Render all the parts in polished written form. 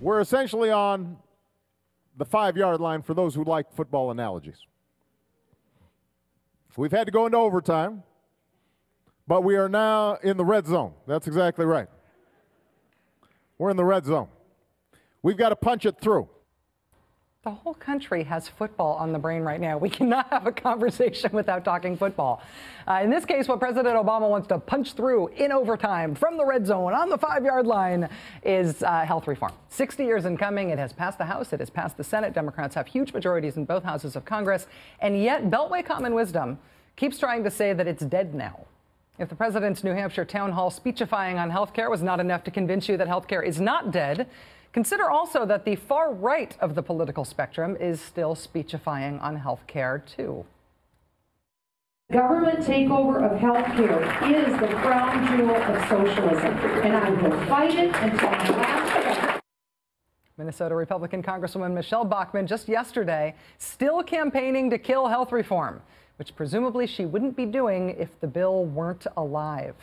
We're essentially on the 5-yard line for those who like football analogies. We've had to go into overtime, but we are now in the red zone. That's exactly right. We're in the red zone. We've got to punch it through. The whole country has football on the brain right now. We cannot have a conversation without talking football. In this case, what President Obama wants to punch through in overtime from the red zone on the 5-yard line is health reform. 60 years in coming. It has passed the House. It has passed the Senate. Democrats have huge majorities in both houses of Congress. And yet Beltway common wisdom keeps trying to say that it's dead now. If the president's New Hampshire town hall speechifying on health care was not enough to convince you that health care is not dead, consider also that the far right of the political spectrum is still speechifying on health care, too. Government takeover of health care is the crown jewel of socialism, and I will fight it until my last breath. Minnesota Republican Congresswoman Michelle Bachmann just yesterday still campaigning to kill health reform, which presumably she wouldn't be doing if the bill weren't alive.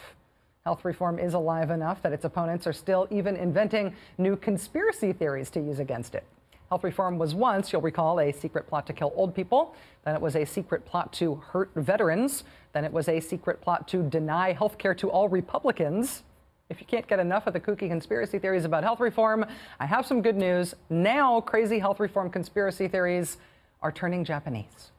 Health reform is alive enough that its opponents are still even inventing new conspiracy theories to use against it. Health reform was once, you'll recall, a secret plot to kill old people. Then it was a secret plot to hurt veterans. Then it was a secret plot to deny health care to all Republicans. If you can't get enough of the kooky conspiracy theories about health reform, I have some good news. Now, crazy health reform conspiracy theories are turning Japanese.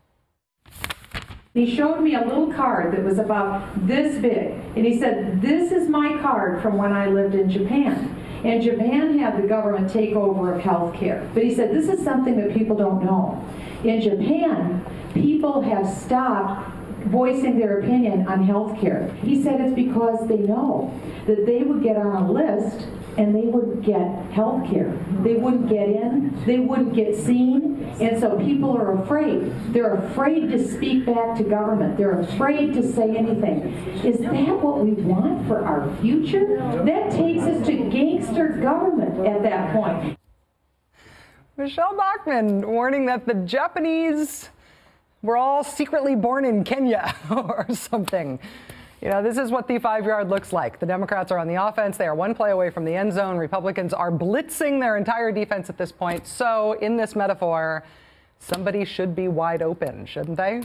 He showed me a little card that was about this big, and he said, this is my card from when I lived in Japan. And Japan had the government takeover of health care. But he said, this is something that people don't know. In Japan, people have stopped voicing their opinion on health care. He said it's because they know that they would get on a list and they wouldn't get health care. They wouldn't get in, they wouldn't get seen, and so people are afraid. They're afraid to speak back to government. They're afraid to say anything. Is that what we want for our future? That takes us to gangster government at that point. Michelle Bachmann warning that the Japanese were all secretly born in Kenya or something. You know, this is what the 5-yard looks like. The Democrats are on the offense. They are one play away from the end zone. Republicans are blitzing their entire defense at this point. So in this metaphor, somebody should be wide open, shouldn't they?